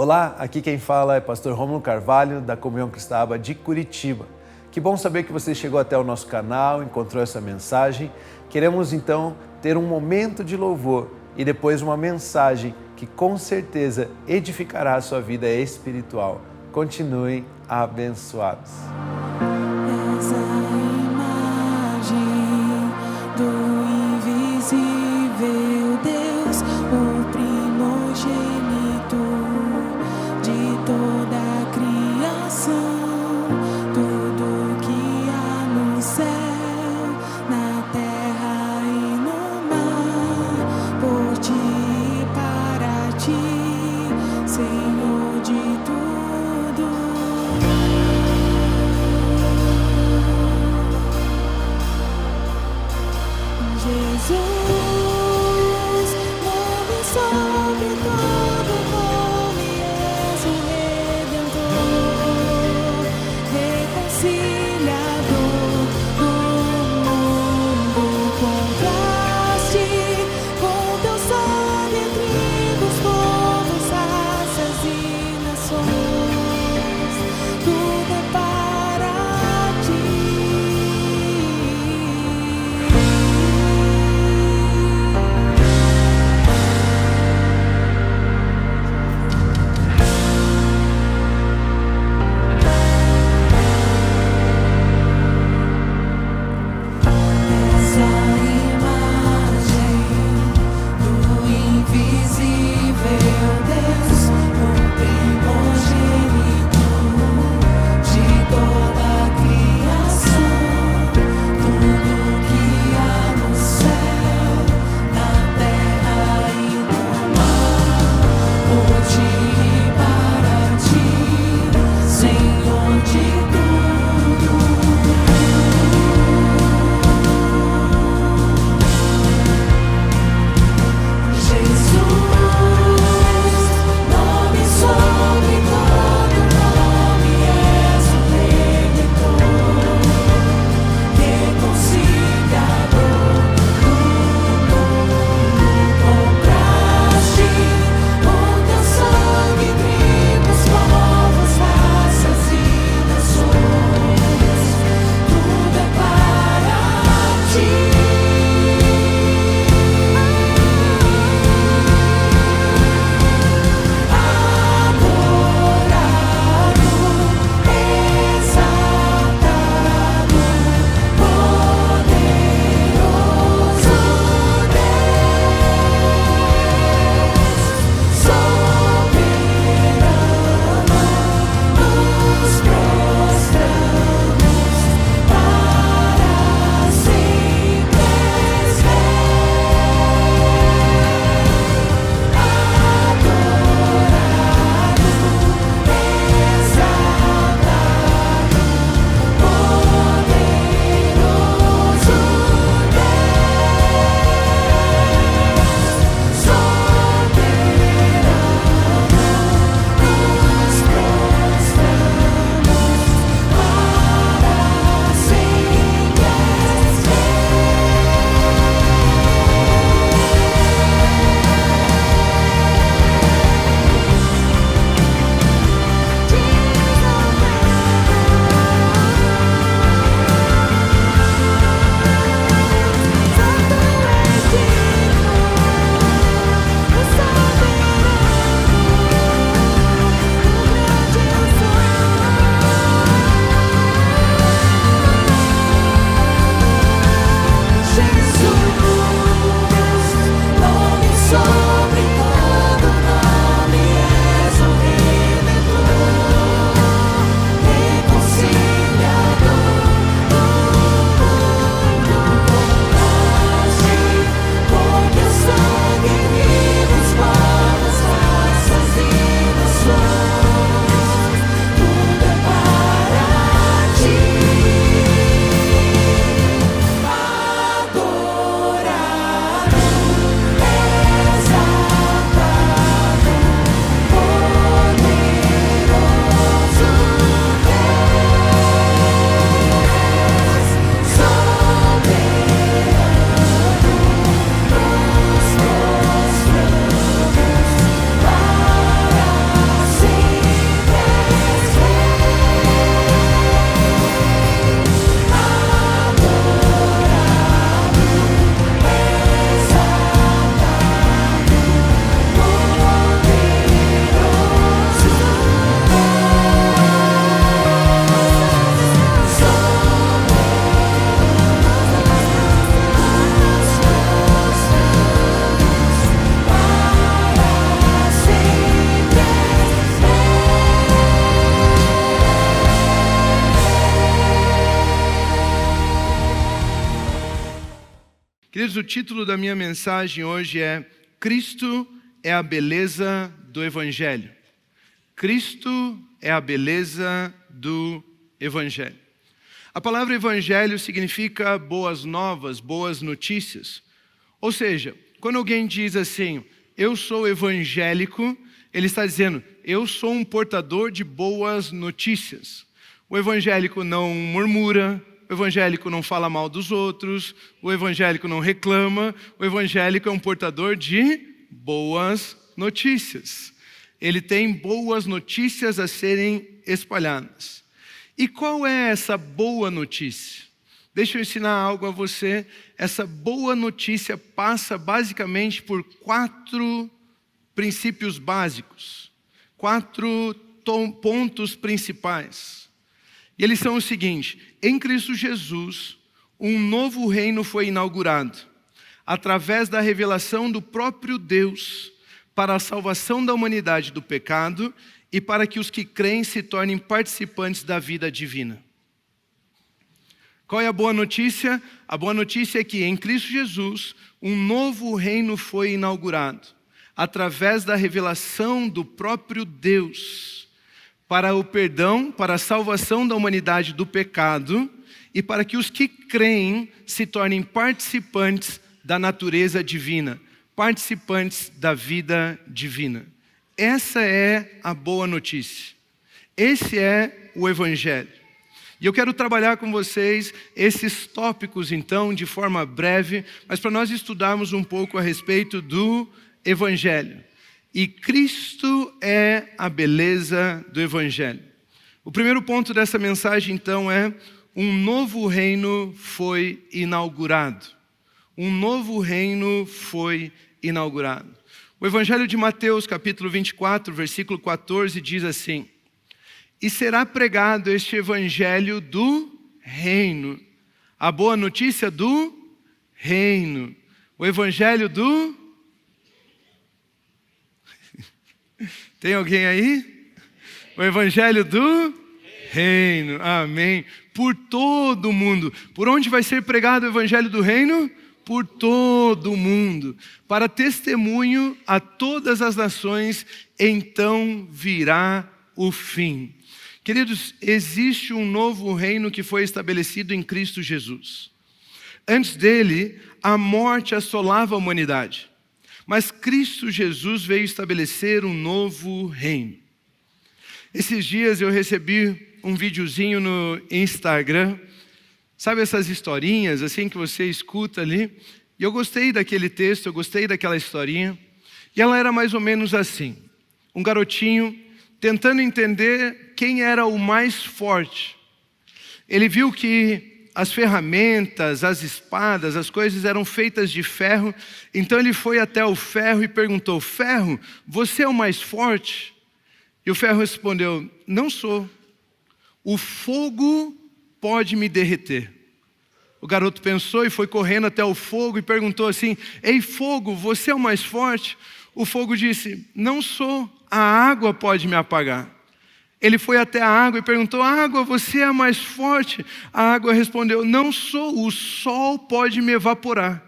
Olá, aqui quem fala é pastor Rômulo Carvalho, da Comunhão Cristã de Curitiba. Que bom saber que você chegou até o nosso canal, encontrou essa mensagem. Queremos então ter um momento de louvor e depois uma mensagem que com certeza edificará a sua vida espiritual. Continuem abençoados. Essa imagem do invisível Deus, o primogênito de toda a criação, tudo que há no céu, na terra e no mar, por ti e para ti, Senhor de tudo. queridos, o título da minha mensagem hoje é Cristo é a beleza do Evangelho. Cristo é a beleza do Evangelho. A palavra Evangelho significa boas novas, boas notícias. Ou seja, quando alguém diz assim, eu sou evangélico, ele está dizendo, eu sou um portador de boas notícias. O evangélico não murmura, o evangélico não fala mal dos outros, o evangélico não reclama, o evangélico é um portador de boas notícias. Ele tem boas notícias a serem espalhadas. E qual é essa boa notícia? Deixa eu ensinar algo a você. Essa boa notícia passa basicamente por 4 princípios básicos, 4 pontos principais. E eles são o seguinte: em Cristo Jesus, um novo reino foi inaugurado, através da revelação do próprio Deus, para a salvação da humanidade do pecado e para que os que creem se tornem participantes da vida divina. Qual é a boa notícia? A boa notícia é que em Cristo Jesus, um novo reino foi inaugurado, através da revelação do próprio Deus, para o perdão, para a salvação da humanidade do pecado e para que os que creem se tornem participantes da natureza divina, participantes da vida divina. Essa é a boa notícia. Esse é o Evangelho. E eu quero trabalhar com vocês esses tópicos, então, de forma breve, mas para nós estudarmos um pouco a respeito do Evangelho. E Cristo é a beleza do Evangelho. O primeiro ponto dessa mensagem, então, é um novo reino foi inaugurado. Um novo reino foi inaugurado. O Evangelho de Mateus, capítulo 24, versículo 14, diz assim: e será pregado este Evangelho do reino. A boa notícia do reino. O Evangelho do... Tem alguém aí? O Evangelho do reino. Amém. Por todo o mundo. Por onde vai ser pregado o Evangelho do reino? Por todo o mundo. Para testemunho a todas as nações, então virá o fim. Queridos, existe um novo reino que foi estabelecido em Cristo Jesus. Antes dele, a morte assolava a humanidade. Mas Cristo Jesus veio estabelecer um novo reino. Esses dias eu recebi um videozinho no Instagram. Sabe essas historinhas assim que você escuta ali? E eu gostei daquele texto, eu gostei daquela historinha. E ela era mais ou menos assim. Um garotinho tentando entender quem era o mais forte. Ele viu que as ferramentas, as espadas, as coisas eram feitas de ferro. Então ele foi até o ferro e perguntou: ferro, você é o mais forte? E o ferro respondeu: não sou. O fogo pode me derreter. O garoto pensou e foi correndo até o fogo e perguntou assim: ei, fogo, você é o mais forte? O fogo disse: não sou. A água pode me apagar. Ele foi até a água e perguntou: água, você é a mais forte? A água respondeu: não sou, o sol pode me evaporar.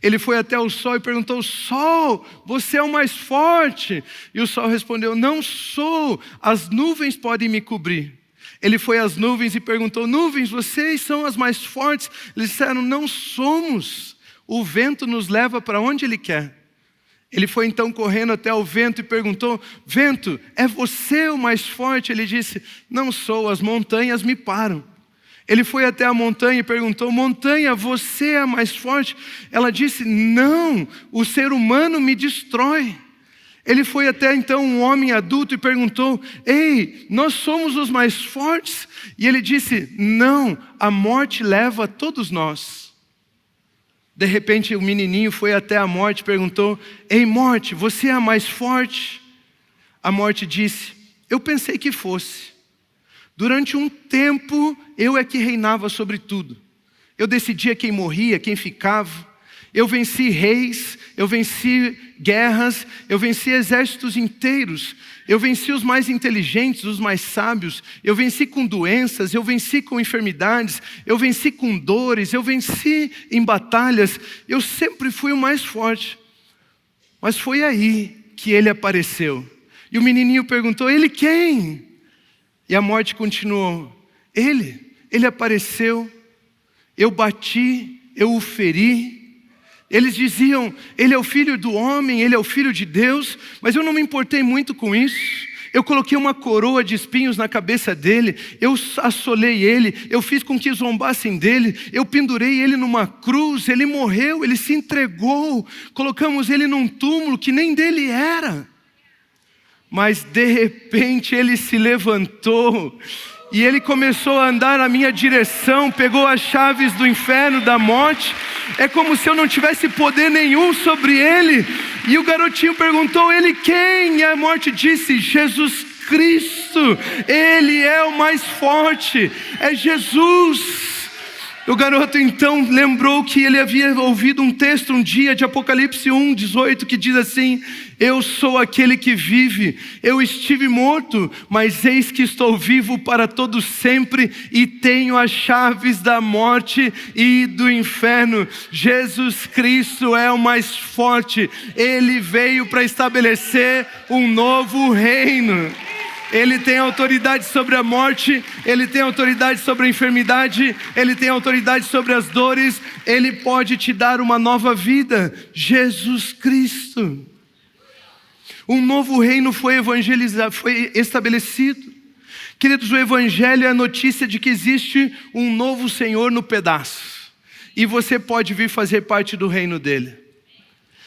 Ele foi até o sol e perguntou: sol, você é o mais forte? E o sol respondeu: não sou, as nuvens podem me cobrir. Ele foi às nuvens e perguntou: nuvens, vocês são as mais fortes? Eles disseram: não somos, o vento nos leva para onde ele quer. Ele foi então correndo até o vento e perguntou: vento, é você o mais forte? Ele disse: não sou, as montanhas me param. Ele foi até a montanha e perguntou: montanha, você é a mais forte? Ela disse: não, o ser humano me destrói. Ele foi até então um homem adulto e perguntou: ei, nós somos os mais fortes? E ele disse: não, a morte leva todos nós. De repente o menininho foi até a morte e perguntou: ei, morte, você é a mais forte? A morte disse: eu pensei que fosse. Durante um tempo eu é que reinava sobre tudo. Eu decidia quem morria, quem ficava. Eu venci reis, eu venci guerras, eu venci exércitos inteiros. Eu venci os mais inteligentes, os mais sábios. Eu venci com doenças, eu venci com enfermidades. Eu venci com dores, eu venci em batalhas. Eu sempre fui o mais forte. Mas foi aí que ele apareceu. E o menininho perguntou, ele quem? E a morte continuou, ele apareceu. Eu bati, eu o feri. Eles diziam, ele é o filho do homem, ele é o filho de Deus, mas eu não me importei muito com isso. Eu coloquei uma coroa de espinhos na cabeça dele, eu assolei ele, eu fiz com que zombassem dele, eu pendurei ele numa cruz, ele morreu, ele se entregou, colocamos ele num túmulo que nem dele era. Mas de repente ele se levantou e ele começou a andar na minha direção, pegou as chaves do inferno, da morte. É como se eu não tivesse poder nenhum sobre ele. E o garotinho perguntou, ele quem? E a morte disse, Jesus Cristo. Ele é o mais forte, é Jesus. O garoto então lembrou que ele havia ouvido um texto um dia de Apocalipse 1:18 que diz assim, eu sou aquele que vive, eu estive morto, mas eis que estou vivo para todo sempre e tenho as chaves da morte e do inferno. Jesus Cristo é o mais forte, ele veio para estabelecer um novo reino. Ele tem autoridade sobre a morte, ele tem autoridade sobre a enfermidade, ele tem autoridade sobre as dores, ele pode te dar uma nova vida. Jesus Cristo. Um novo reino foi estabelecido. Queridos, o evangelho é a notícia de que existe um novo Senhor no pedaço. E você pode vir fazer parte do reino dele.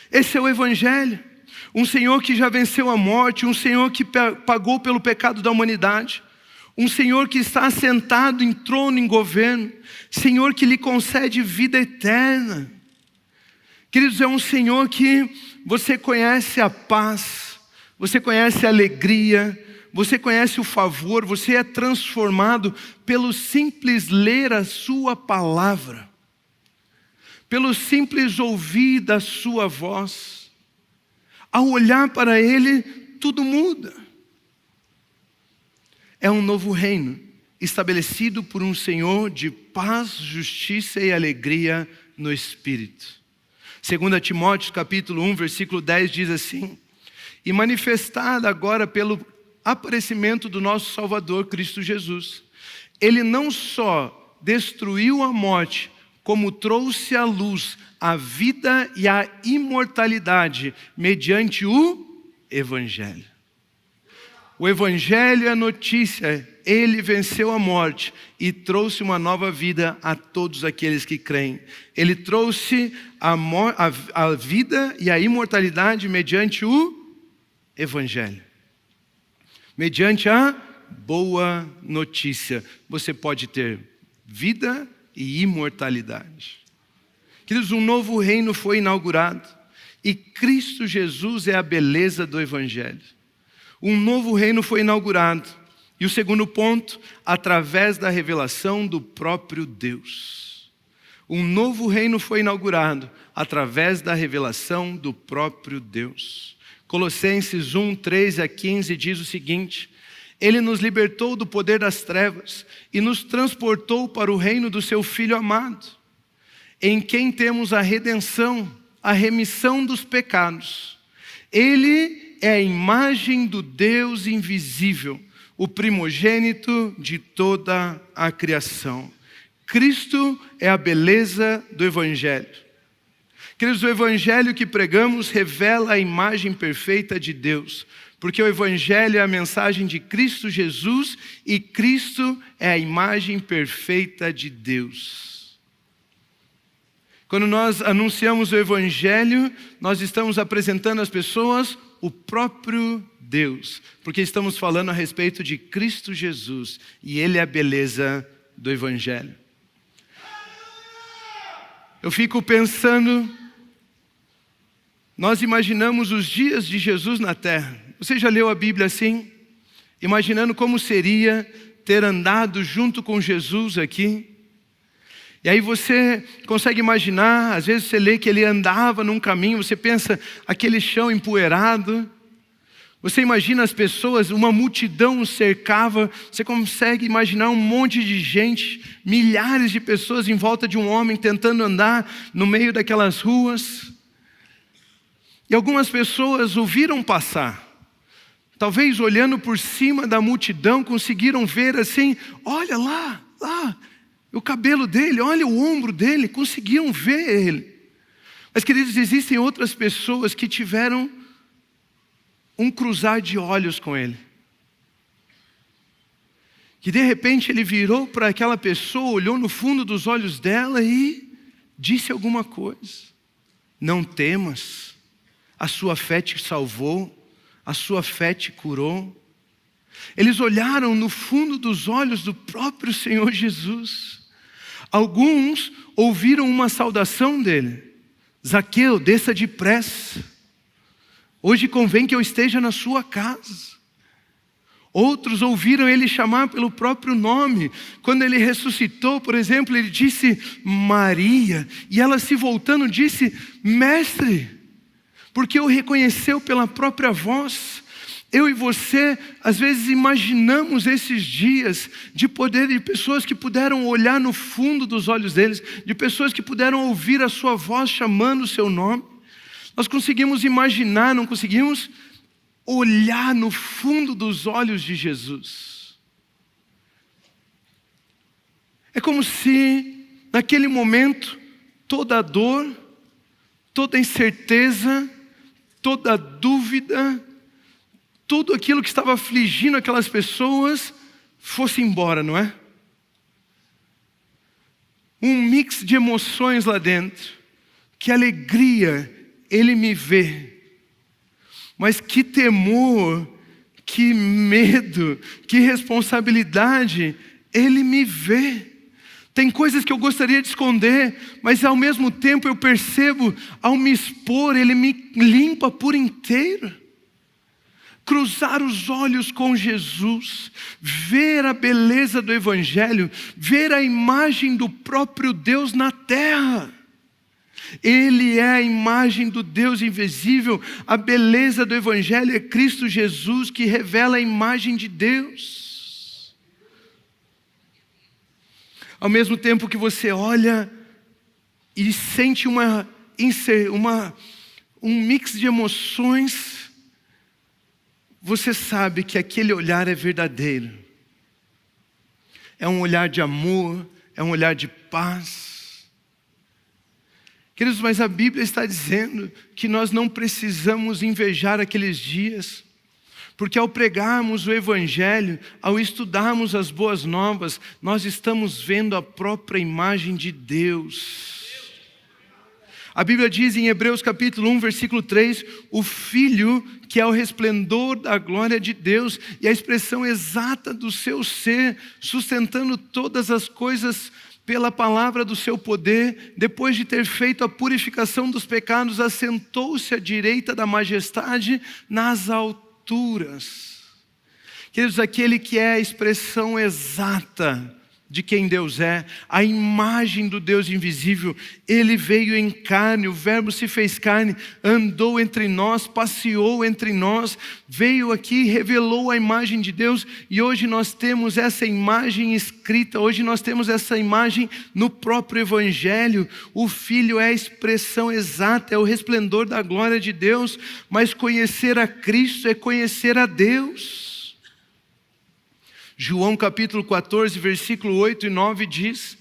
Esse é o evangelho. Um Senhor que já venceu a morte, um Senhor que pagou pelo pecado da humanidade, um Senhor que está assentado em trono, em governo, Senhor que lhe concede vida eterna. Queridos, é um Senhor que você conhece a paz, você conhece a alegria, você conhece o favor, você é transformado pelo simples ler a sua palavra, pelo simples ouvir da sua voz. Ao olhar para ele, tudo muda. É um novo reino, estabelecido por um Senhor de paz, justiça e alegria no Espírito. 2 Timóteo capítulo 1, versículo 10 diz assim, e manifestada agora pelo aparecimento do nosso Salvador Cristo Jesus, ele não só destruiu a morte, como trouxe à luz a vida e a imortalidade mediante o Evangelho. O Evangelho é a notícia, ele venceu a morte e trouxe uma nova vida a todos aqueles que creem. Ele trouxe a vida e a imortalidade mediante o Evangelho. Mediante a boa notícia, você pode ter vida e imortalidade. Queridos, um novo reino foi inaugurado e Cristo Jesus é a beleza do Evangelho. Um novo reino foi inaugurado. E o segundo ponto, através da revelação do próprio Deus. Um novo reino foi inaugurado através da revelação do próprio Deus. Colossenses 1, 13 a 15 diz o seguinte, ele nos libertou do poder das trevas e nos transportou para o reino do seu Filho amado, em quem temos a redenção, a remissão dos pecados. Ele é a imagem do Deus invisível, o primogênito de toda a criação. Cristo é a beleza do Evangelho. Queridos, o Evangelho que pregamos revela a imagem perfeita de Deus, porque o Evangelho é a mensagem de Cristo Jesus e Cristo é a imagem perfeita de Deus. Quando nós anunciamos o Evangelho, nós estamos apresentando às pessoas o próprio Deus, porque estamos falando a respeito de Cristo Jesus e Ele é a beleza do Evangelho. Eu fico pensando, nós imaginamos os dias de Jesus na terra. Você já leu a Bíblia assim? Imaginando como seria ter andado junto com Jesus aqui? E aí você consegue imaginar, às vezes você lê que ele andava num caminho, você pensa aquele chão empoeirado. Você imagina as pessoas, uma multidão o cercava, você consegue imaginar um monte de gente, milhares de pessoas em volta de um homem tentando andar no meio daquelas ruas. E algumas pessoas o viram passar. Talvez olhando por cima da multidão conseguiram ver assim, olha lá, o cabelo dele, olha o ombro dele, conseguiam ver ele. Mas queridos, existem outras pessoas que tiveram um cruzar de olhos com ele. Que de repente ele virou para aquela pessoa, olhou no fundo dos olhos dela e disse alguma coisa. Não temas, a sua fé te salvou, a sua fé te curou. Eles olharam no fundo dos olhos do próprio Senhor Jesus. Alguns ouviram uma saudação dele. Zaqueu, desça depressa. Hoje convém que eu esteja na sua casa. Outros ouviram ele chamar pelo próprio nome. Quando ele ressuscitou, por exemplo, ele disse Maria. E ela se voltando disse, Mestre, porque o reconheceu pela própria voz. Eu e você, às vezes imaginamos esses dias de poder de pessoas que puderam olhar no fundo dos olhos deles, de pessoas que puderam ouvir a sua voz chamando o seu nome. Nós conseguimos imaginar, não conseguimos olhar no fundo dos olhos de Jesus. É como se, naquele momento, toda a dor, toda a incerteza, toda a dúvida, tudo aquilo que estava afligindo aquelas pessoas, fosse embora, não é? Um mix de emoções lá dentro. Que alegria ele me vê. Mas que temor, que medo, que responsabilidade, ele me vê. Tem coisas que eu gostaria de esconder, mas ao mesmo tempo eu percebo, ao me expor, ele me limpa por inteiro. Cruzar os olhos com Jesus, ver a beleza do Evangelho, ver a imagem do próprio Deus na terra. Ele é a imagem do Deus invisível. A beleza do Evangelho é Cristo Jesus que revela a imagem de Deus. Ao mesmo tempo que você olha e sente um mix de emoções, você sabe que aquele olhar é verdadeiro. É um olhar de amor, é um olhar de paz. Queridos, mas a Bíblia está dizendo que nós não precisamos invejar aqueles dias, porque ao pregarmos o Evangelho, ao estudarmos as boas novas, nós estamos vendo a própria imagem de Deus. A Bíblia diz em Hebreus capítulo 1, versículo 3, o Filho que é o resplendor da glória de Deus e a expressão exata do seu ser, sustentando todas as coisas pela palavra do seu poder, depois de ter feito a purificação dos pecados, assentou-se à direita da majestade nas alturas. Queridos, aquele que é a expressão exata de quem Deus é, a imagem do Deus invisível, ele veio em carne, o Verbo se fez carne, andou entre nós, passeou entre nós, veio aqui, revelou a imagem de Deus, e hoje nós temos essa imagem escrita, hoje nós temos essa imagem no próprio Evangelho. O Filho é a expressão exata, é o resplendor da glória de Deus, mas conhecer a Cristo é conhecer a Deus. João capítulo 14, versículo 8 e 9 diz,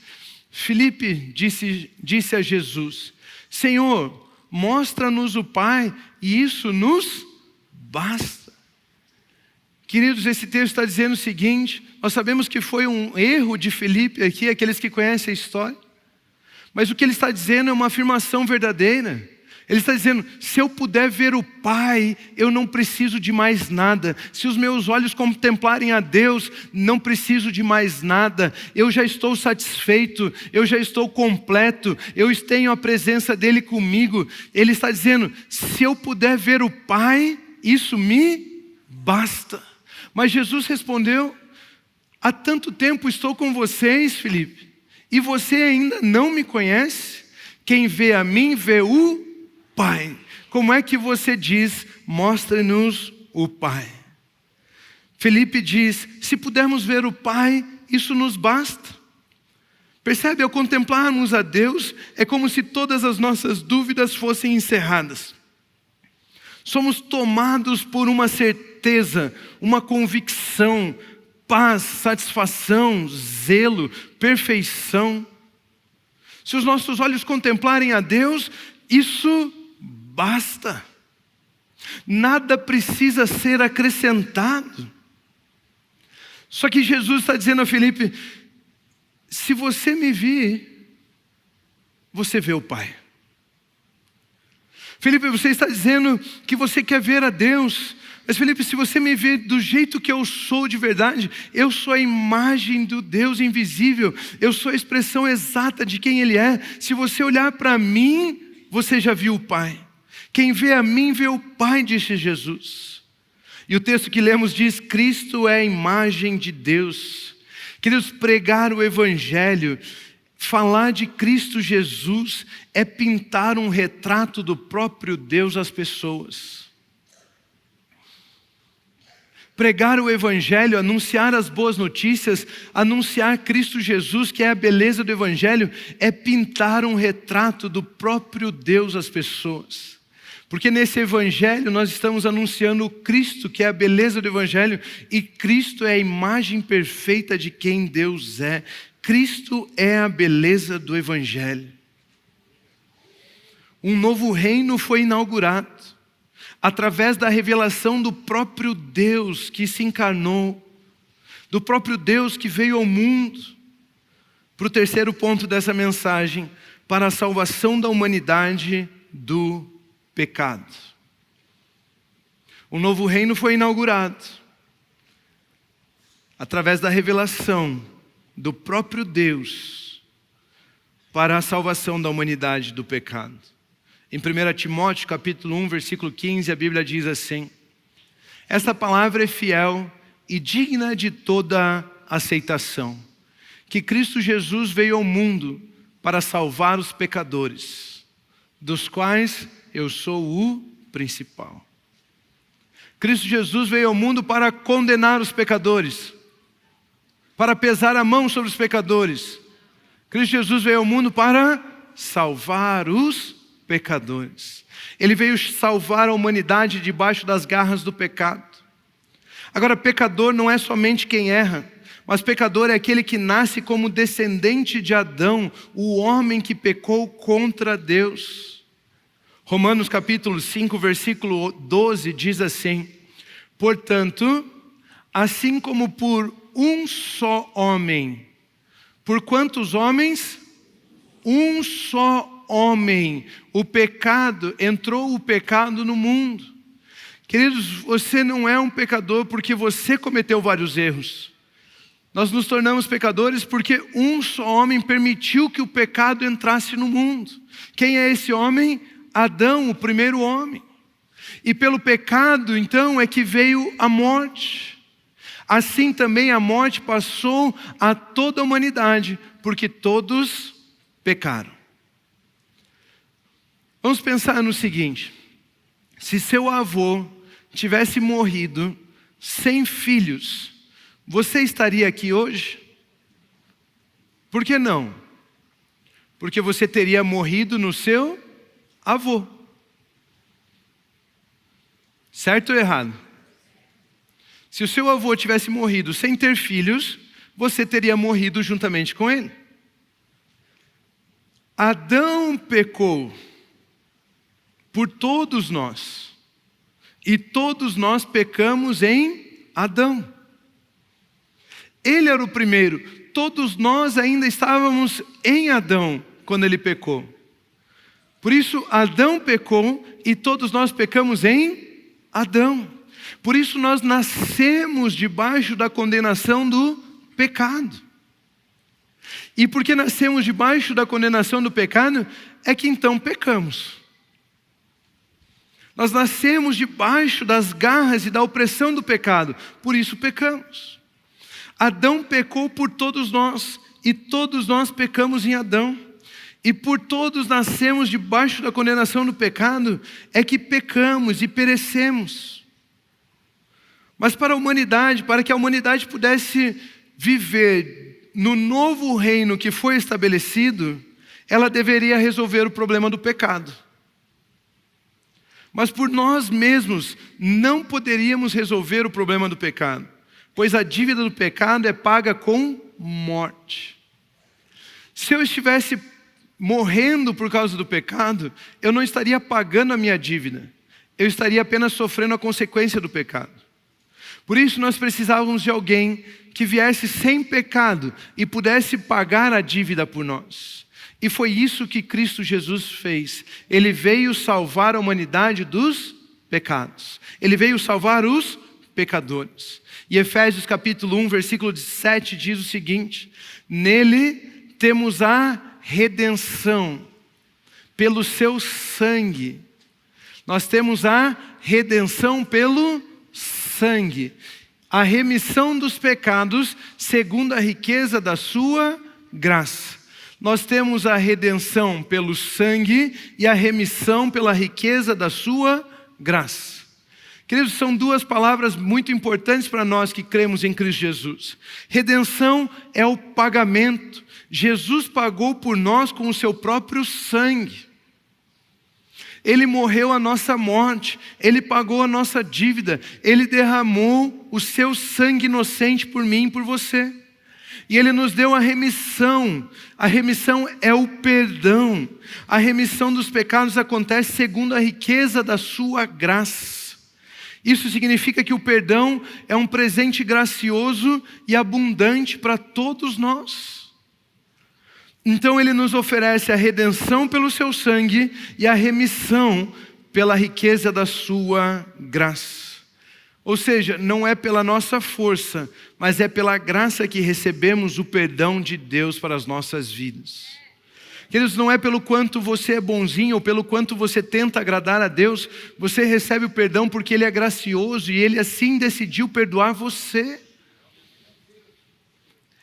Filipe disse a Jesus, Senhor, mostra-nos o Pai e isso nos basta. Queridos, esse texto está dizendo o seguinte, nós sabemos que foi um erro de Filipe aqui, aqueles que conhecem a história, mas o que ele está dizendo é uma afirmação verdadeira. Ele está dizendo, se eu puder ver o Pai, eu não preciso de mais nada. Se os meus olhos contemplarem a Deus, não preciso de mais nada. Eu já estou satisfeito, eu já estou completo, eu tenho a presença dEle comigo. Ele está dizendo, se eu puder ver o Pai, isso me basta. Mas Jesus respondeu, há tanto tempo estou com vocês, Filipe, E você ainda não me conhece? Quem vê a mim, vê o Pai. Como é que você diz, mostre-nos o Pai? Felipe diz, se pudermos ver o Pai, isso nos basta. Percebe, ao contemplarmos a Deus, é como se todas as nossas dúvidas fossem encerradas. Somos tomados por uma certeza, uma convicção, paz, satisfação, zelo, perfeição. Se os nossos olhos contemplarem a Deus, isso basta. Nada precisa ser acrescentado. Só que Jesus está dizendo a Felipe, se você me vir, você vê o Pai. Felipe, você está dizendo que você quer ver a Deus. Mas Felipe, se você me vê do jeito que eu sou de verdade, eu sou a imagem do Deus invisível. Eu sou a expressão exata de quem Ele é. Se você olhar para mim, você já viu o Pai. Quem vê a mim, vê o Pai, disse Jesus. E o texto que lemos diz, Cristo é a imagem de Deus. Queridos, pregar o Evangelho, falar de Cristo Jesus, é pintar um retrato do próprio Deus às pessoas. Pregar o Evangelho, anunciar as boas notícias, anunciar Cristo Jesus, que é a beleza do Evangelho, é pintar um retrato do próprio Deus às pessoas. Porque nesse Evangelho nós estamos anunciando o Cristo, que é a beleza do Evangelho, e Cristo é a imagem perfeita de quem Deus é. Cristo é a beleza do Evangelho. Um novo reino foi inaugurado, através da revelação do próprio Deus que se encarnou, do próprio Deus que veio ao mundo. Para o terceiro ponto dessa mensagem, para a salvação da humanidade do pecado. O novo reino foi inaugurado através da revelação do próprio Deus para a salvação da humanidade do pecado. Em 1 Timóteo capítulo 1, versículo 15, a Bíblia diz assim, esta palavra é fiel e digna de toda aceitação, que Cristo Jesus veio ao mundo para salvar os pecadores, dos quais eu sou o principal. Cristo Jesus veio ao mundo para condenar os pecadores, para pesar a mão sobre os pecadores. Cristo Jesus veio ao mundo para salvar os pecadores. Ele veio salvar a humanidade debaixo das garras do pecado. Agora, pecador não é somente quem erra, mas pecador é aquele que nasce como descendente de Adão, o homem que pecou contra Deus. Romanos capítulo 5, versículo 12 diz assim, portanto, assim como por um só homem, por quantos homens? Um só homem, entrou o pecado no mundo. Queridos, você não é um pecador porque você cometeu vários erros. Nós nos tornamos pecadores porque um só homem permitiu que o pecado entrasse no mundo. Quem é esse homem? Adão, o primeiro homem. E pelo pecado, então, é que veio a morte. Assim também a morte passou a toda a humanidade, porque todos pecaram. Vamos pensar no seguinte, se seu avô tivesse morrido sem filhos, você estaria aqui hoje? Por que não? Porque você teria morrido no seu avô. Certo ou errado? Se o seu avô tivesse morrido sem ter filhos, você teria morrido juntamente com ele. Adão pecou por todos nós. E todos nós pecamos em Adão. Ele era o primeiro. Todos nós ainda estávamos em Adão quando ele pecou. Por isso, Adão pecou e todos nós pecamos em Adão. Por isso, nós nascemos debaixo da condenação do pecado. E porque nascemos debaixo da condenação do pecado, é que então pecamos. Nós nascemos debaixo das garras e da opressão do pecado, por isso pecamos. Adão pecou por todos nós e todos nós pecamos em Adão. E por todos nascemos debaixo da condenação do pecado, é que pecamos e perecemos. Mas para a humanidade, para que a humanidade pudesse viver no novo reino que foi estabelecido, ela deveria resolver o problema do pecado. Mas por nós mesmos não poderíamos resolver o problema do pecado, pois a dívida do pecado é paga com morte. Se eu estivesse morrendo por causa do pecado, eu não estaria pagando a minha dívida, eu estaria apenas sofrendo a consequência do pecado. Por isso nós precisávamos de alguém que viesse sem pecado e pudesse pagar a dívida por nós. E foi isso que Cristo Jesus fez. Ele veio salvar a humanidade dos pecados. Ele veio salvar os pecadores. E Efésios capítulo 1, versículo 7 diz o seguinte: nele temos a redenção pelo seu sangue. Nós temos a redenção pelo sangue, a remissão dos pecados segundo a riqueza da sua graça. Nós temos a redenção pelo sangue e a remissão pela riqueza da sua graça. Queridos, são duas palavras muito importantes para nós que cremos em Cristo Jesus. Redenção é o pagamento. Jesus pagou por nós com o seu próprio sangue. Ele morreu a nossa morte, Ele pagou a nossa dívida, Ele derramou o seu sangue inocente por mim e por você. E Ele nos deu a remissão é o perdão. A remissão dos pecados acontece segundo a riqueza da sua graça. Isso significa que o perdão é um presente gracioso e abundante para todos nós. Então Ele nos oferece a redenção pelo seu sangue e a remissão pela riqueza da sua graça. Ou seja, não é pela nossa força, mas é pela graça que recebemos o perdão de Deus para as nossas vidas. Queridos, não é pelo quanto você é bonzinho ou pelo quanto você tenta agradar a Deus, você recebe o perdão porque Ele é gracioso e Ele assim decidiu perdoar você.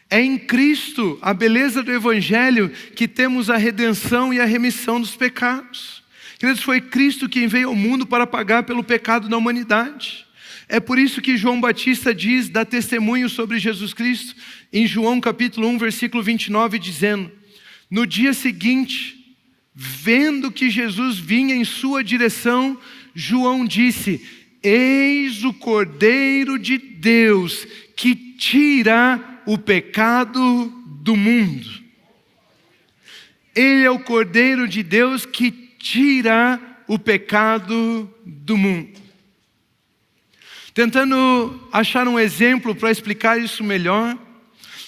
É em Cristo, a beleza do Evangelho, que temos a redenção e a remissão dos pecados. Queridos, foi Cristo quem veio ao mundo para pagar pelo pecado da humanidade. É por isso que João Batista dá testemunho sobre Jesus Cristo, em João capítulo 1, versículo 29, dizendo: no dia seguinte, vendo que Jesus vinha em sua direção, João disse: eis o Cordeiro de Deus, que tira o pecado do mundo. Ele é o Cordeiro de Deus que tira o pecado do mundo. Tentando achar um exemplo para explicar isso melhor,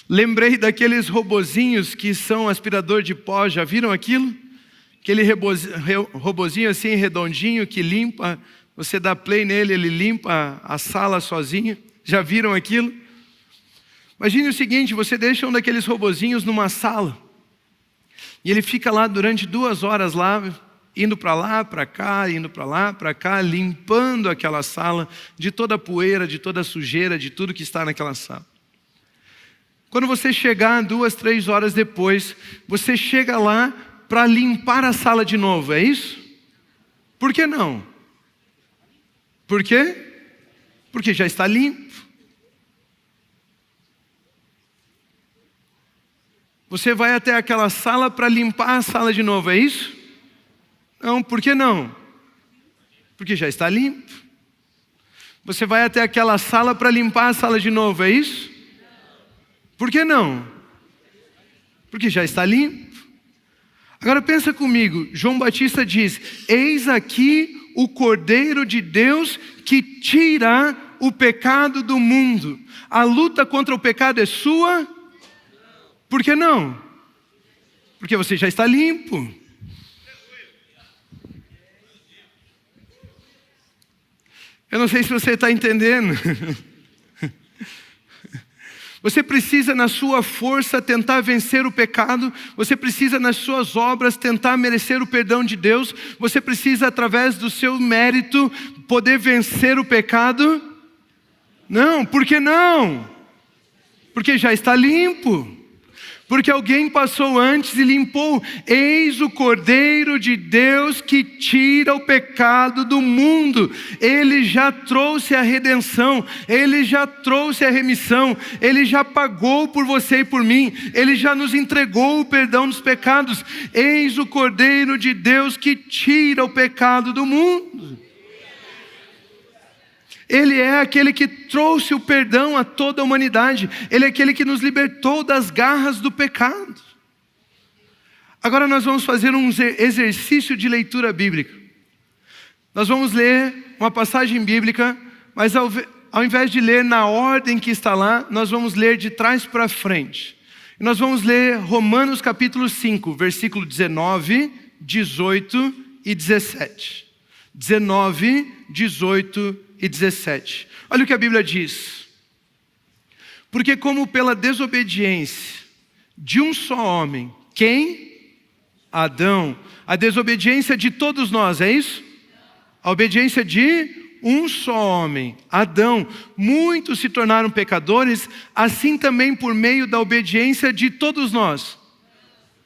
lembrei daqueles robozinhos que são aspirador de pó. Já viram aquilo? Aquele robozinho assim redondinho que limpa, você dá play nele, ele limpa a sala sozinho. Já viram aquilo? Imagine o seguinte: você deixa um daqueles robozinhos numa sala e ele fica lá durante 2 horas lá, indo para lá, para cá, indo para lá, para cá, limpando aquela sala de toda a poeira, de toda a sujeira, de tudo que está naquela sala. Quando você chegar 2, 3 horas depois, você chega lá para limpar a sala de novo, é isso? Por que não? Por quê? Porque já está limpo. Você vai até aquela sala para limpar a sala de novo, é isso? Não, por que não? Porque já está limpo. Você vai até aquela sala para limpar a sala de novo, é isso? Por que não? Porque já está limpo. Agora pensa comigo, João Batista diz: eis aqui o Cordeiro de Deus que tira o pecado do mundo. A luta contra o pecado é sua? Por que não? Porque você já está limpo. Eu não sei se você está entendendo. Você precisa na sua força tentar vencer o pecado. Você precisa nas suas obras tentar merecer o perdão de Deus. Você precisa através do seu mérito poder vencer o pecado. Não, por que não? Porque já está limpo. Porque alguém passou antes e limpou. Eis o Cordeiro de Deus que tira o pecado do mundo. Ele já trouxe a redenção, Ele já trouxe a remissão, Ele já pagou por você e por mim, Ele já nos entregou o perdão dos pecados. Eis o Cordeiro de Deus que tira o pecado do mundo. Ele é aquele que trouxe o perdão a toda a humanidade. Ele é aquele que nos libertou das garras do pecado. Agora nós vamos fazer um exercício de leitura bíblica. Nós vamos ler uma passagem bíblica, mas ao invés de ler na ordem que está lá, nós vamos ler de trás para frente. E nós vamos ler Romanos capítulo 5, versículo 19, 18 e 17. 19, 18 e 17. Olha o que a Bíblia diz. Porque como pela desobediência de um só homem, quem? Adão. A desobediência de todos nós, é isso? A obediência de um só homem, Adão. Muitos se tornaram pecadores, assim também por meio da obediência de todos nós.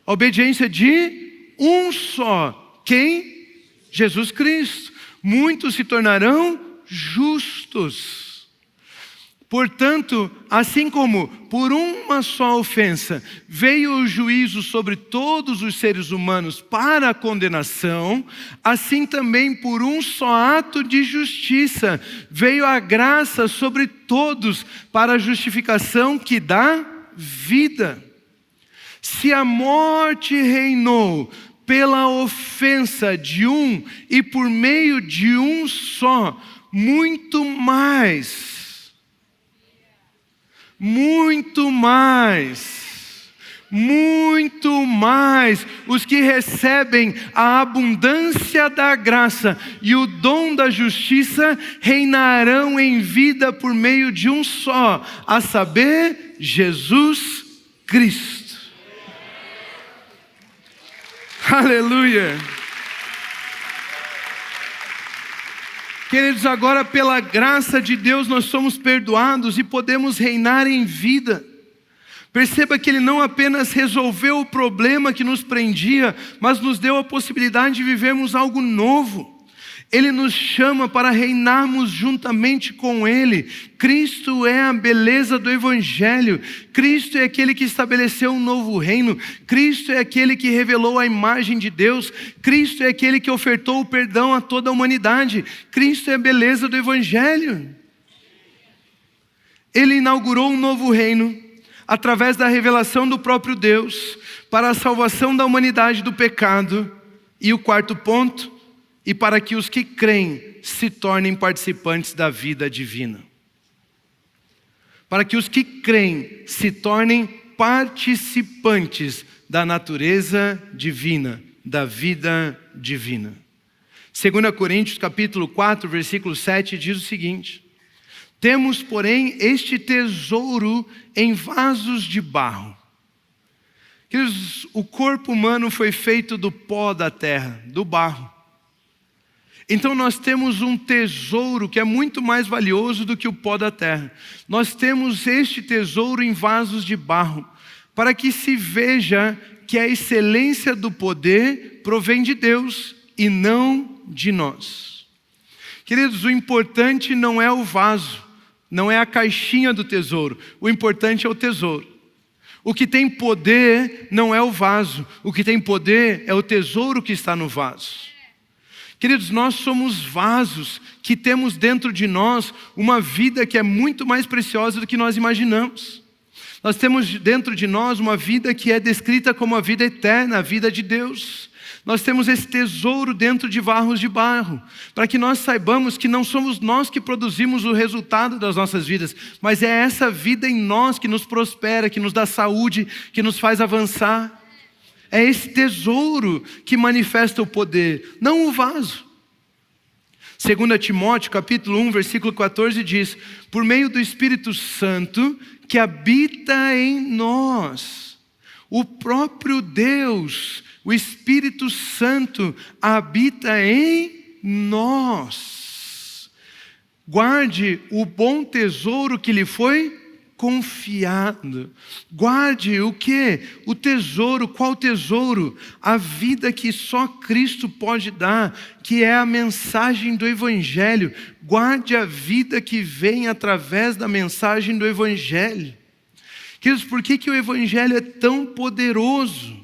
A obediência de um só. Quem? Jesus Cristo. Muitos se tornarão justos. Portanto, assim como por uma só ofensa veio o juízo sobre todos os seres humanos para a condenação, assim também por um só ato de justiça veio a graça sobre todos para a justificação que dá vida. Se a morte reinou pela ofensa de um e por meio de um só, muito mais, os que recebem a abundância da graça e o dom da justiça reinarão em vida por meio de um só, a saber, Jesus Cristo. Aleluia. Queridos, agora pela graça de Deus nós somos perdoados e podemos reinar em vida. Perceba que Ele não apenas resolveu o problema que nos prendia, mas nos deu a possibilidade de vivermos algo novo. Ele nos chama para reinarmos juntamente com Ele. Cristo é a beleza do Evangelho. Cristo é aquele que estabeleceu um novo reino. Cristo é aquele que revelou a imagem de Deus. Cristo é aquele que ofertou o perdão a toda a humanidade. Cristo é a beleza do Evangelho. Ele inaugurou um novo reino através da revelação do próprio Deus para a salvação da humanidade do pecado. E o quarto ponto, e para que os que creem se tornem participantes da vida divina. Para que os que creem se tornem participantes da natureza divina, da vida divina. 2 Coríntios capítulo 4, versículo 7 diz o seguinte: temos, porém, este tesouro em vasos de barro. Queridos, o corpo humano foi feito do pó da terra, do barro. Então nós temos um tesouro que é muito mais valioso do que o pó da terra. Nós temos este tesouro em vasos de barro, para que se veja que a excelência do poder provém de Deus e não de nós. Queridos, o importante não é o vaso, não é a caixinha do tesouro, o importante é o tesouro. O que tem poder não é o vaso, o que tem poder é o tesouro que está no vaso. Queridos, nós somos vasos que temos dentro de nós uma vida que é muito mais preciosa do que nós imaginamos. Nós temos dentro de nós uma vida que é descrita como a vida eterna, a vida de Deus. Nós temos esse tesouro dentro de vasos de barro, para que nós saibamos que não somos nós que produzimos o resultado das nossas vidas, mas é essa vida em nós que nos prospera, que nos dá saúde, que nos faz avançar. É esse tesouro que manifesta o poder, não o vaso. 2 Timóteo capítulo 1, versículo 14 diz: por meio do Espírito Santo que habita em nós, o próprio Deus, o Espírito Santo habita em nós. Guarde o bom tesouro que lhe foi confiado. Guarde o quê? O tesouro. Qual tesouro? A vida que só Cristo pode dar, que é a mensagem do Evangelho. Guarde a vida que vem através da mensagem do Evangelho. Queridos, por que o Evangelho é tão poderoso?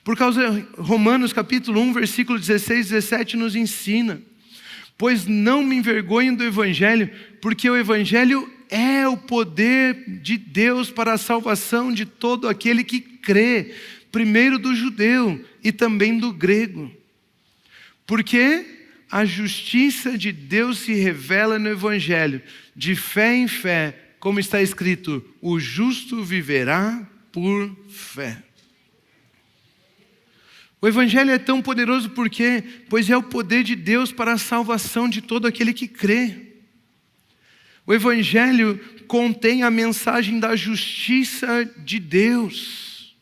Por causa, Romanos capítulo 1, versículo 16 e 17 nos ensina: pois não me envergonho do Evangelho, porque o Evangelho é o poder de Deus para a salvação de todo aquele que crê, primeiro do judeu e também do grego. Porque a justiça de Deus se revela no Evangelho, de fé em fé, como está escrito: o justo viverá por fé. O Evangelho é tão poderoso porque, pois é o poder de Deus para a salvação de todo aquele que crê. O Evangelho contém a mensagem da justiça de Deus.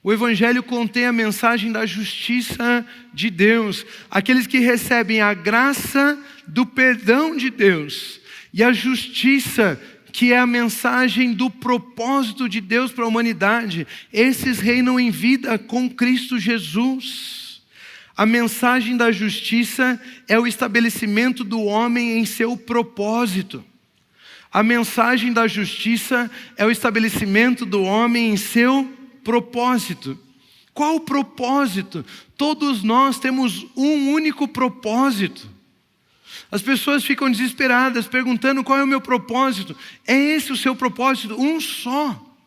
O Evangelho contém a mensagem da justiça de Deus. Aqueles que recebem a graça do perdão de Deus e a justiça, que é a mensagem do propósito de Deus para a humanidade, esses reinam em vida com Cristo Jesus. A mensagem da justiça é o estabelecimento do homem em seu propósito. A mensagem da justiça é o estabelecimento do homem em seu propósito. Qual o propósito? Todos nós temos um único propósito. As pessoas ficam desesperadas, perguntando: qual é o meu propósito? É esse o seu propósito? Um só.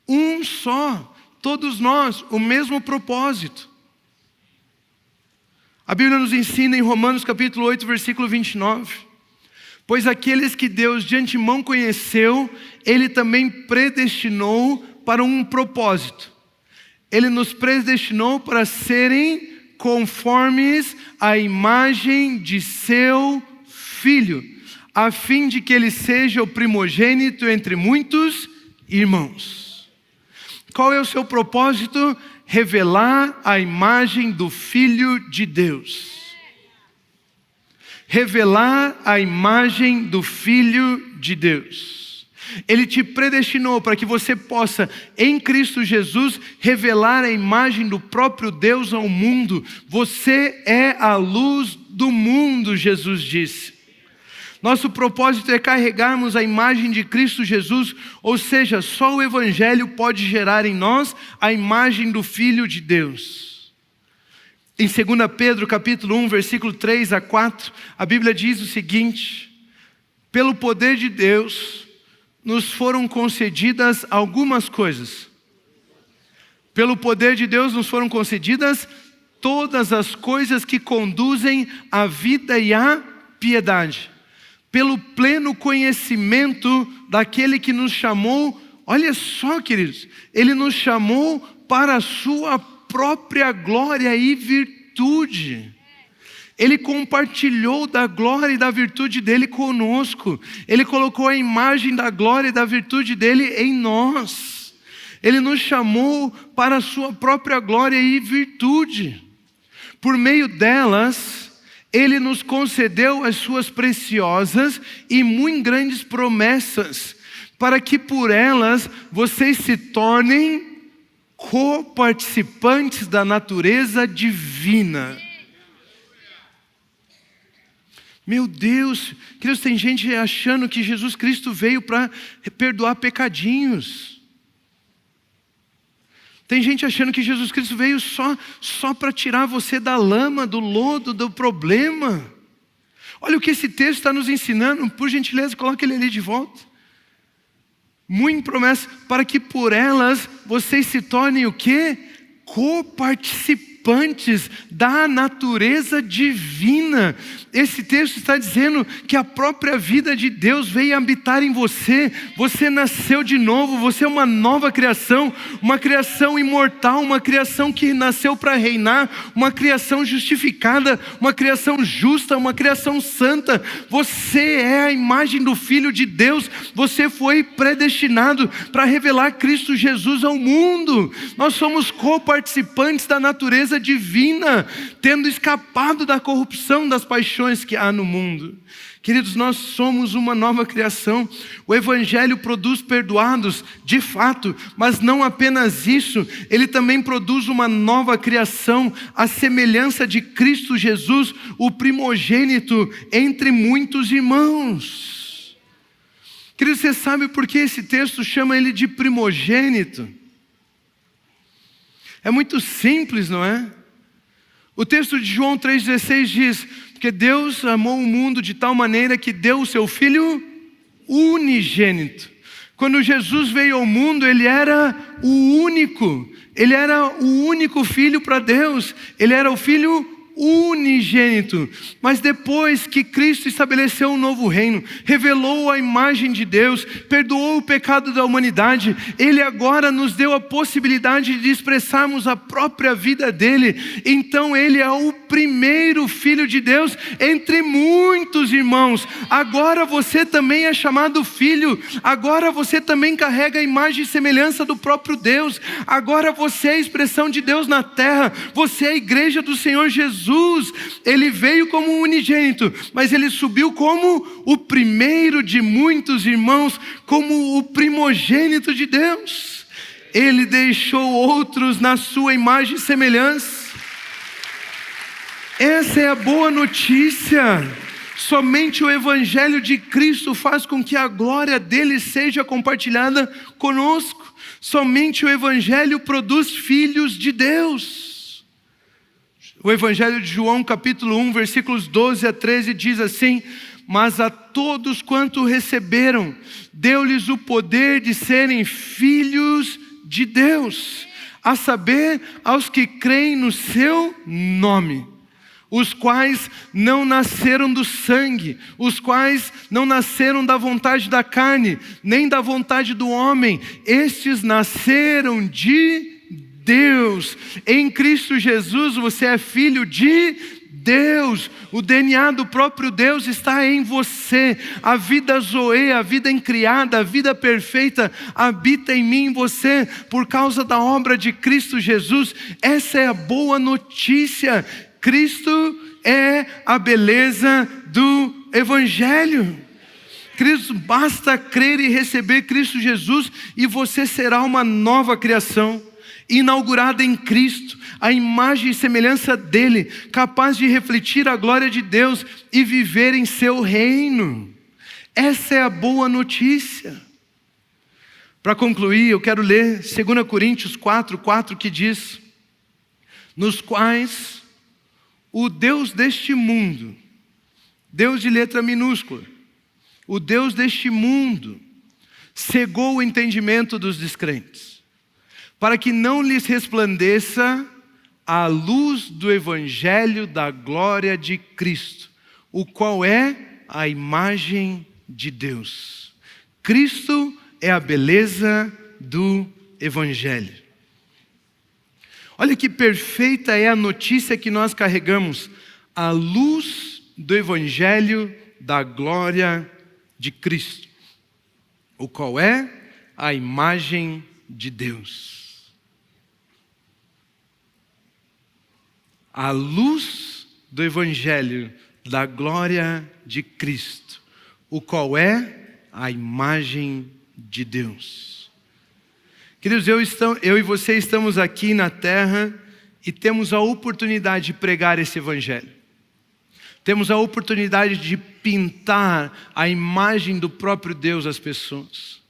Um só. Todos nós, o mesmo propósito. A Bíblia nos ensina em Romanos capítulo 8, versículo 29. Pois aqueles que Deus de antemão conheceu, Ele também predestinou para um propósito. Ele nos predestinou para serem conformes à imagem de seu Filho, a fim de que Ele seja o primogênito entre muitos irmãos. Qual é o seu propósito? Revelar a imagem do Filho de Deus. Revelar a imagem do Filho de Deus. Ele te predestinou para que você possa, em Cristo Jesus, revelar a imagem do próprio Deus ao mundo. Você é a luz do mundo, Jesus disse. Nosso propósito é carregarmos a imagem de Cristo Jesus, ou seja, só o Evangelho pode gerar em nós a imagem do Filho de Deus. Em 2 Pedro capítulo 1, versículo 3 a 4, a Bíblia diz o seguinte: pelo poder de Deus, nos foram concedidas algumas coisas. Pelo poder de Deus nos foram concedidas todas as coisas que conduzem à vida e à piedade. Pelo pleno conhecimento daquele que nos chamou, olha só, queridos, Ele nos chamou para a sua própria glória e virtude. Ele compartilhou da glória e da virtude dele conosco. Ele colocou a imagem da glória e da virtude dele em nós. Ele nos chamou para a sua própria glória e virtude. Por meio delas, Ele nos concedeu as suas preciosas e muito grandes promessas, para que por elas vocês se tornem coparticipantes da natureza divina. Meu Deus, queridos, tem gente achando que Jesus Cristo veio para perdoar pecadinhos. Tem gente achando que Jesus Cristo veio só para tirar você da lama, do lodo, do problema. Olha o que esse texto está nos ensinando. Por gentileza, coloque ele ali de volta. Muito promessa, para que por elas vocês se tornem o quê? Coparticipantes da natureza divina. Esse texto está dizendo que a própria vida de Deus veio habitar em você. Você nasceu de novo, você é uma nova criação, uma criação imortal, uma criação que nasceu para reinar, uma criação justificada, uma criação justa, uma criação santa. Você é a imagem do Filho de Deus. Você foi predestinado para revelar Cristo Jesus ao mundo. Nós somos coparticipantes da natureza divina, tendo escapado da corrupção das paixões que há no mundo. Queridos, nós somos uma nova criação. O Evangelho produz perdoados, de fato, mas não apenas isso, ele também produz uma nova criação, a semelhança de Cristo Jesus, o primogênito entre muitos irmãos. Queridos, você sabe por que esse texto chama ele de primogênito? É muito simples, não é? O texto de João 3,16 diz: porque Deus amou o mundo de tal maneira que deu o seu Filho unigênito. Quando Jesus veio ao mundo, ele era o único Filho para Deus, ele era o Filho unigênito. Mas depois que Cristo estabeleceu um novo reino, revelou a imagem de Deus, perdoou o pecado da humanidade, ele agora nos deu a possibilidade de expressarmos a própria vida dele. Então ele é o primeiro Filho de Deus entre muitos irmãos. Agora você também é chamado filho, agora você também carrega a imagem e semelhança do próprio Deus, agora você é a expressão de Deus na terra, você é a igreja do Senhor Jesus. Ele veio como um unigênito, mas ele subiu como o primeiro de muitos irmãos, como o primogênito de Deus. Ele deixou outros na sua imagem e semelhança. Essa é a boa notícia. Somente o Evangelho de Cristo faz com que a glória dele seja compartilhada conosco. Somente o Evangelho produz filhos de Deus. O Evangelho de João, capítulo 1, versículos 12 a 13, diz assim: mas a todos quanto receberam, deu-lhes o poder de serem filhos de Deus, a saber, aos que creem no seu nome, os quais não nasceram do sangue, os quais não nasceram da vontade da carne, nem da vontade do homem, estes nasceram de Deus. Em Cristo Jesus você é filho de Deus. O DNA do próprio Deus está em você. A vida zoe, a vida incriada, a vida perfeita habita em mim e em você por causa da obra de Cristo Jesus. Essa é a boa notícia. Cristo é a beleza do Evangelho. Cristo, basta crer e receber Cristo Jesus e você será uma nova criação, inaugurada em Cristo, a imagem e semelhança dele, capaz de refletir a glória de Deus e viver em seu reino. Essa é a boa notícia. Para concluir, eu quero ler 2 Coríntios 4:4, que diz: nos quais o Deus deste mundo, Deus de letra minúscula, o Deus deste mundo, cegou o entendimento dos descrentes, para que não lhes resplandeça a luz do Evangelho da glória de Cristo, o qual é a imagem de Deus. Cristo é a beleza do Evangelho. Olha que perfeita é a notícia que nós carregamos, a luz do Evangelho da glória de Cristo, o qual é a imagem de Deus. A luz do Evangelho da glória de Cristo, o qual é a imagem de Deus. Queridos, eu e você estamos aqui na terra e temos a oportunidade de pregar esse Evangelho. Temos a oportunidade de pintar a imagem do próprio Deus às pessoas.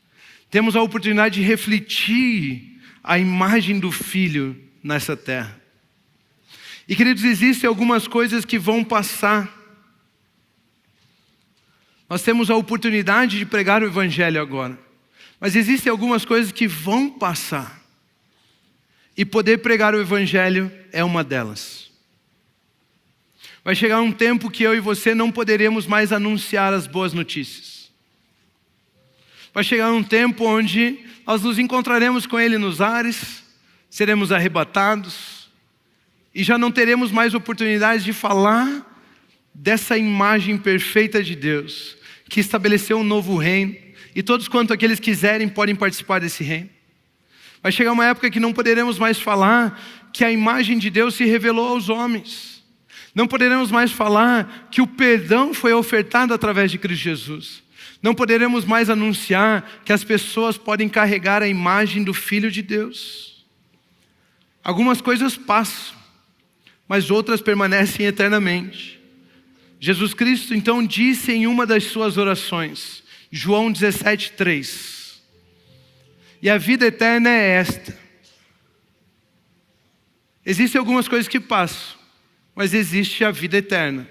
Temos a oportunidade de refletir a imagem do Filho nessa terra. E queridos, existem algumas coisas que vão passar. Nós temos a oportunidade de pregar o Evangelho agora, mas existem algumas coisas que vão passar. E poder pregar o Evangelho é uma delas. Vai chegar um tempo que eu e você não poderemos mais anunciar as boas notícias. Vai chegar um tempo onde nós nos encontraremos com Ele nos ares, seremos arrebatados, e já não teremos mais oportunidade de falar dessa imagem perfeita de Deus, que estabeleceu um novo reino, e todos quanto aqueles quiserem podem participar desse reino. Vai chegar uma época que não poderemos mais falar que a imagem de Deus se revelou aos homens. Não poderemos mais falar que o perdão foi ofertado através de Cristo Jesus. Não poderemos mais anunciar que as pessoas podem carregar a imagem do Filho de Deus. Algumas coisas passam, mas outras permanecem eternamente. Jesus Cristo então disse em uma das suas orações, João 17:3, e a vida eterna é esta. Existem algumas coisas que passam, mas existe a vida eterna.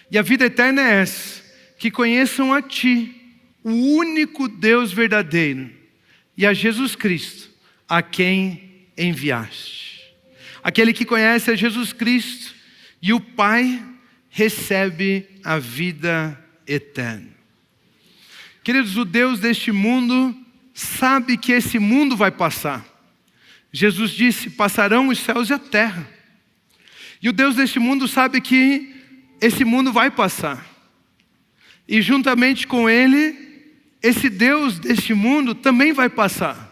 E a vida eterna é essa, que conheçam a Ti, o único Deus verdadeiro, e a Jesus Cristo, a quem enviaste. Aquele que conhece a Jesus Cristo e o Pai recebe a vida eterna. Queridos, o Deus deste mundo sabe que esse mundo vai passar. Jesus disse, passarão os céus e a terra. E o Deus deste mundo sabe que esse mundo vai passar. E juntamente com Ele, esse Deus deste mundo também vai passar.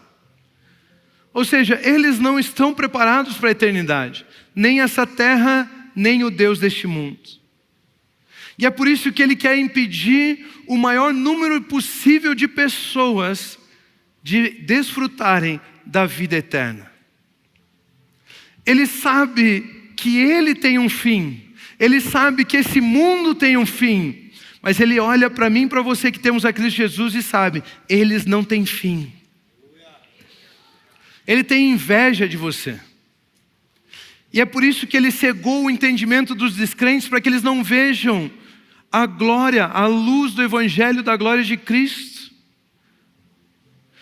Ou seja, eles não estão preparados para a eternidade. Nem essa terra, nem o Deus deste mundo. E é por isso que Ele quer impedir o maior número possível de pessoas de desfrutarem da vida eterna. Ele sabe que Ele tem um fim. Ele sabe que esse mundo tem um fim. Mas Ele olha para mim e para você que temos a Cristo Jesus e sabe, eles não têm fim. Ele tem inveja de você. E é por isso que Ele cegou o entendimento dos descrentes, para que eles não vejam a glória, a luz do Evangelho da glória de Cristo.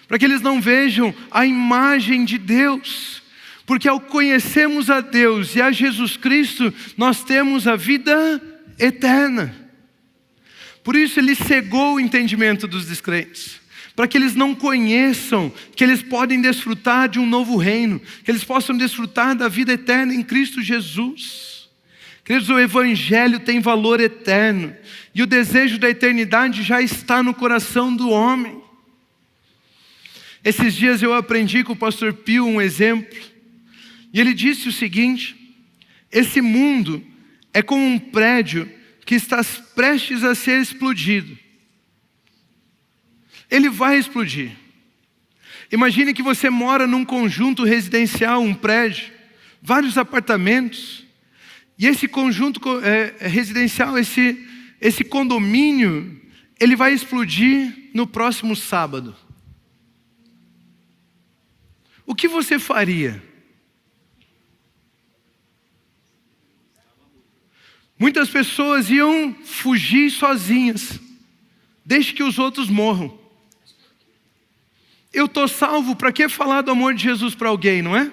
Para que eles não vejam a imagem de Deus. Porque ao conhecermos a Deus e a Jesus Cristo, nós temos a vida eterna. Por isso Ele cegou o entendimento dos descrentes, para que eles não conheçam que eles podem desfrutar de um novo reino, que eles possam desfrutar da vida eterna em Cristo Jesus. Queridos, o Evangelho tem valor eterno, e o desejo da eternidade já está no coração do homem. Esses dias eu aprendi com o pastor Pio um exemplo, e ele disse o seguinte: esse mundo é como um prédio que está prestes a ser explodido. Ele vai explodir. Imagine que você mora num conjunto residencial, um prédio, vários apartamentos, e esse conjunto residencial, esse condomínio, ele vai explodir no próximo sábado. O que você faria? Muitas pessoas iam fugir sozinhas. Deixe que os outros morram. Eu estou salvo, para que falar do amor de Jesus para alguém, não é?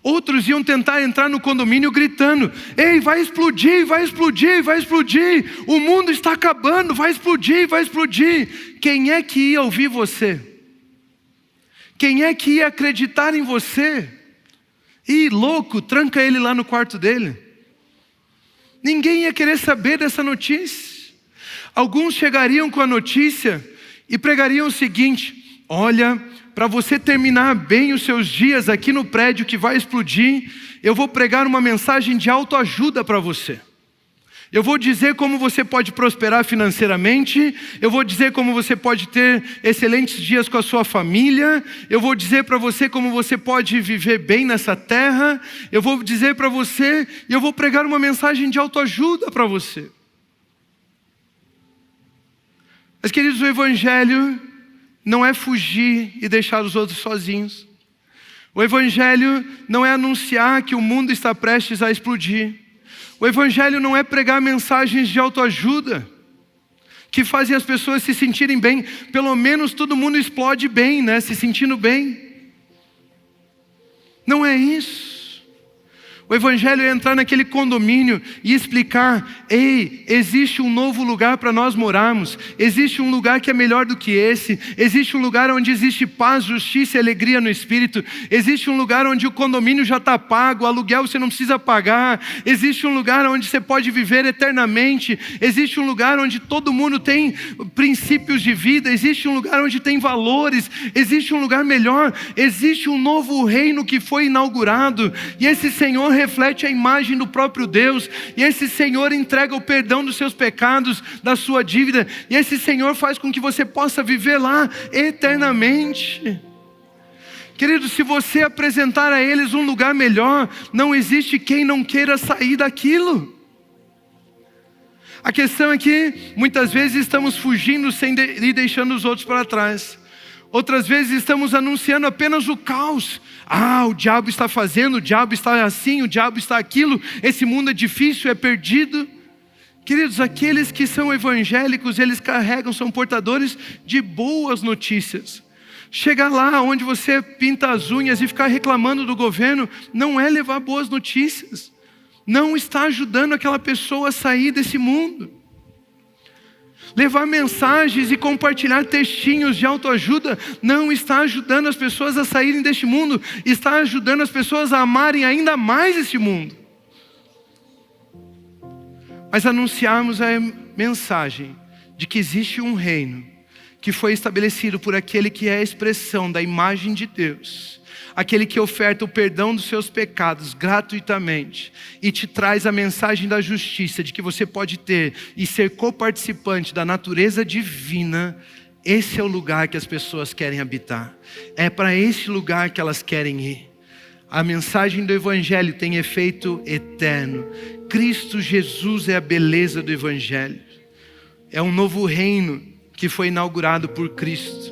Outros iam tentar entrar no condomínio gritando: ei, vai explodir, vai explodir, vai explodir. O mundo está acabando, vai explodir, vai explodir. Quem é que ia ouvir você? Quem é que ia acreditar em você? Ih, louco, tranca ele lá no quarto dele. Ninguém ia querer saber dessa notícia. Alguns chegariam com a notícia e pregariam o seguinte: olha, para você terminar bem os seus dias aqui no prédio que vai explodir, eu vou pregar uma mensagem de autoajuda para você. Eu vou dizer como você pode prosperar financeiramente, eu vou dizer como você pode ter excelentes dias com a sua família, eu vou dizer para você como você pode viver bem nessa terra, eu vou dizer para você, e eu vou pregar uma mensagem de autoajuda para você. Mas, queridos, o Evangelho não é fugir e deixar os outros sozinhos. O Evangelho não é anunciar que o mundo está prestes a explodir. O Evangelho não é pregar mensagens de autoajuda, que fazem as pessoas se sentirem bem. Pelo menos todo mundo explode bem, né? Se sentindo bem. Não é isso. O Evangelho é entrar naquele condomínio e explicar: ei, existe um novo lugar para nós morarmos, existe um lugar que é melhor do que esse, existe um lugar onde existe paz, justiça e alegria no Espírito, existe um lugar onde o condomínio já está pago, o aluguel você não precisa pagar, existe um lugar onde você pode viver eternamente, existe um lugar onde todo mundo tem princípios de vida, existe um lugar onde tem valores, existe um lugar melhor, existe um novo reino que foi inaugurado, e esse Senhor reflete a imagem do próprio Deus. E esse Senhor entrega o perdão dos seus pecados, da sua dívida. E esse Senhor faz com que você possa viver lá eternamente. Querido, se você apresentar a eles um lugar melhor, não existe quem não queira sair daquilo. A questão é que muitas vezes estamos fugindo e deixando os outros para trás. Outras vezes estamos anunciando apenas o caos. O diabo está fazendo, o diabo está assim, o diabo está aquilo. Esse mundo é difícil, é perdido. Queridos, aqueles que são evangélicos, eles carregam, são portadores de boas notícias. Chegar lá onde você pinta as unhas e ficar reclamando do governo não é levar boas notícias. Não está ajudando aquela pessoa a sair desse mundo. Levar mensagens e compartilhar textinhos de autoajuda não está ajudando as pessoas a saírem deste mundo. Está ajudando as pessoas a amarem ainda mais esse mundo. Mas anunciarmos a mensagem de que existe um reino que foi estabelecido por aquele que é a expressão da imagem de Deus, aquele que oferta o perdão dos seus pecados gratuitamente e te traz a mensagem da justiça, de que você pode ter e ser coparticipante da natureza divina. Esse é o lugar que as pessoas querem habitar. É para esse lugar que elas querem ir. A mensagem do Evangelho tem efeito eterno. Cristo Jesus é a beleza do Evangelho. É um novo reino que foi inaugurado por Cristo,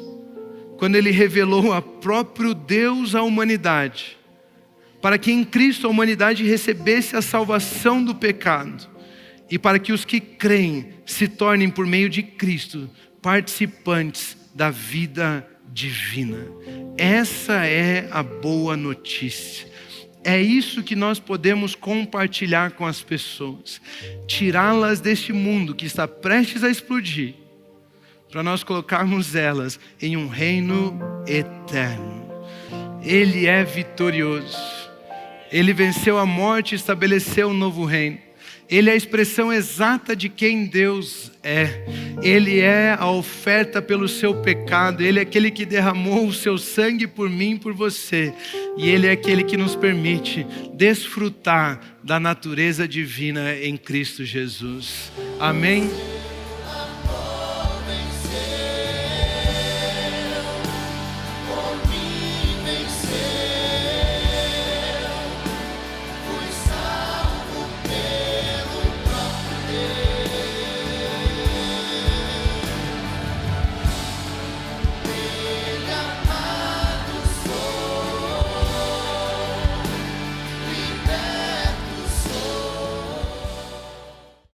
quando Ele revelou a próprio Deus à humanidade, para que em Cristo a humanidade recebesse a salvação do pecado, e para que os que creem se tornem por meio de Cristo participantes da vida divina. Essa é a boa notícia. É isso que nós podemos compartilhar com as pessoas, tirá-las deste mundo que está prestes a explodir, para nós colocarmos elas em um reino eterno. Ele é vitorioso. Ele venceu a morte e estabeleceu um novo reino. Ele é a expressão exata de quem Deus é. Ele é a oferta pelo seu pecado. Ele é aquele que derramou o seu sangue por mim e por você. E Ele é aquele que nos permite desfrutar da natureza divina em Cristo Jesus. Amém?